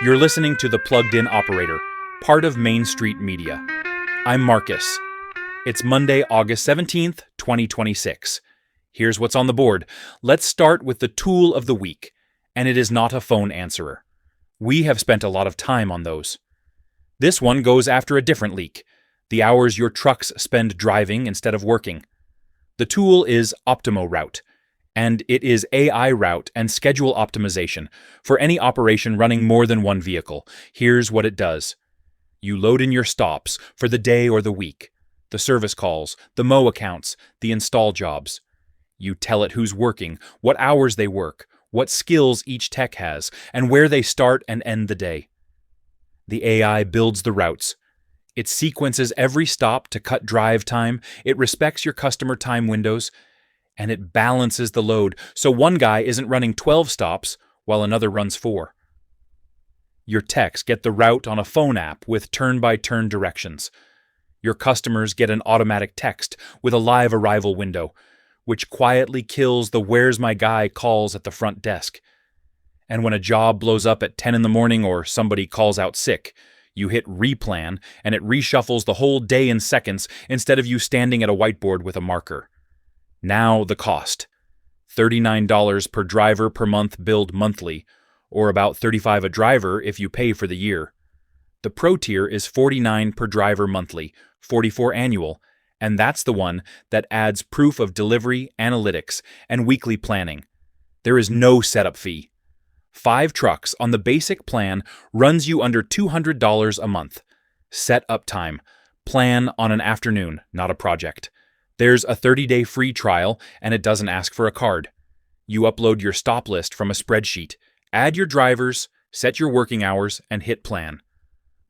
You're listening to The Plugged In Operator, part of Main Street Media. I'm Marcus. It's Monday, August 17th, 2026. Here's what's on the board. Let's start with the tool of the week, and it is not a phone answerer. We have spent a lot of time on those. This one goes after a different leak, the hours your trucks spend driving instead of working. The tool is OptimoRoute, and it is AI route and schedule optimization for any operation running more than one vehicle. Here's what it does. You load in your stops for the day or the week, the service calls, the mow accounts, the install jobs. You tell it who's working, what hours they work, what skills each tech has, and where they start and end the day. The AI builds the routes. It sequences every stop to cut drive time, it respects your customer time windows, and it balances the load so one guy isn't running 12 stops while another runs 4. Your techs get the route on a phone app with turn-by-turn directions. Your customers get an automatic text with a live arrival window, which quietly kills the "where's my guy" calls at the front desk. And when a job blows up at 10 in the morning or somebody calls out sick, you hit replan and it reshuffles the whole day in seconds instead of you standing at a whiteboard with a marker. Now the cost. $39 per driver per month billed monthly, or about $35 a driver if you pay for the year. The Pro tier is $49 per driver monthly, $44 annual, and that's the one that adds proof of delivery, analytics, and weekly planning. There is no setup fee. 5 trucks on the basic plan runs you under $200 a month. Set up time. Plan on an afternoon, not a project. There's a 30-day free trial, and it doesn't ask for a card. You upload your stop list from a spreadsheet, add your drivers, set your working hours, and hit plan.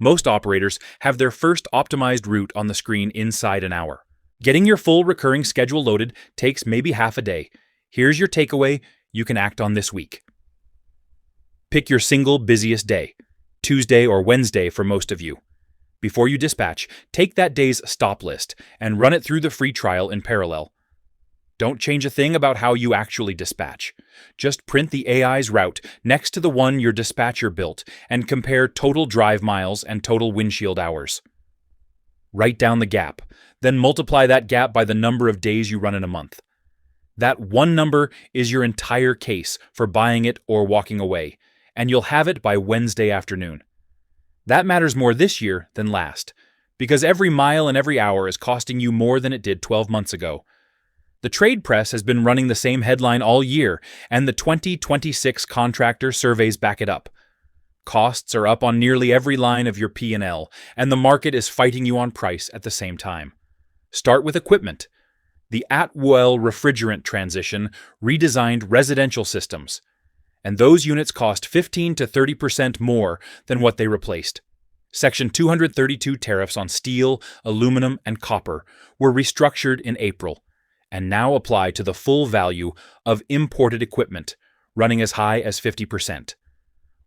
Most operators have their first optimized route on the screen inside an hour. Getting your full recurring schedule loaded takes maybe half a day. Here's your takeaway you can act on this week. Pick your single busiest day, Tuesday or Wednesday for most of you. Before you dispatch, take that day's stop list and run it through the free trial in parallel. Don't change a thing about how you actually dispatch. Just print the AI's route next to the one your dispatcher built and compare total drive miles and total windshield hours. Write down the gap, then multiply that gap by the number of days you run in a month. That one number is your entire case for buying it or walking away, and you'll have it by Wednesday afternoon. That matters more this year than last, because every mile and every hour is costing you more than it did 12 months ago. The trade press has been running the same headline all year, and the 2026 contractor surveys back it up. Costs are up on nearly every line of your P&L, and the market is fighting you on price at the same time. Start with equipment. The Atwell refrigerant transition redesigned residential systems, and those units cost 15 to 30% more than what they replaced. Section 232 tariffs on steel, aluminum, and copper were restructured in April, and now apply to the full value of imported equipment, running as high as 50%.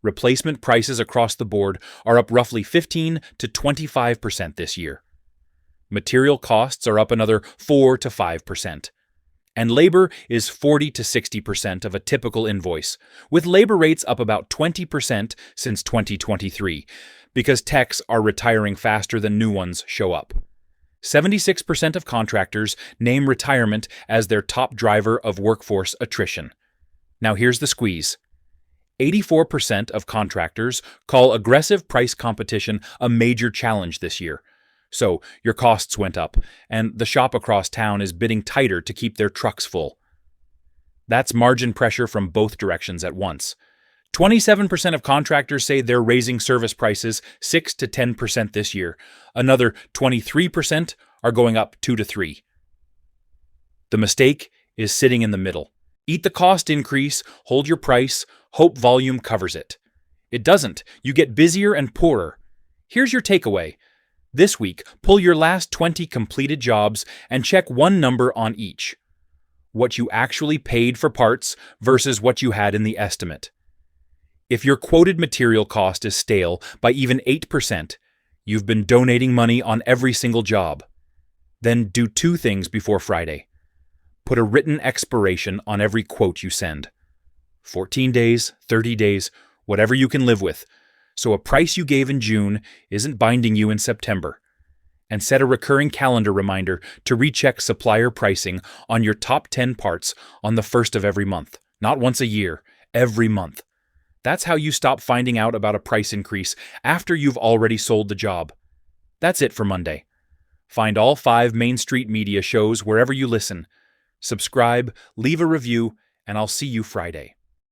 Replacement prices across the board are up roughly 15 to 25% this year. Material costs are up another 4 to 5%. And labor is 40 to 60% of a typical invoice, with labor rates up about 20% since 2023, because techs are retiring faster than new ones show up. 76% of contractors name retirement as their top driver of workforce attrition. Now here's the squeeze. 84% of contractors call aggressive price competition a major challenge this year. So your costs went up, and the shop across town is bidding tighter to keep their trucks full. That's margin pressure from both directions at once. 27% of contractors say they're raising service prices 6 to 10% this year. Another 23% are going up 2 to 3%. The mistake is sitting in the middle. Eat the cost increase, hold your price, hope volume covers it. It doesn't. You get busier and poorer. Here's your takeaway. This week, pull your last 20 completed jobs and check one number on each. What you actually paid for parts versus what you had in the estimate. If your quoted material cost is stale by even 8%, you've been donating money on every single job. Then do 2 things before Friday. Put a written expiration on every quote you send. 14 days, 30 days, whatever you can live with, so a price you gave in June isn't binding you in September. And set a recurring calendar reminder to recheck supplier pricing on your top 10 parts on the first of every month. Not once a year, every month. That's how you stop finding out about a price increase after you've already sold the job. That's it for Monday. Find all 5 Main Street Media shows wherever you listen. Subscribe, leave a review, and I'll see you Friday.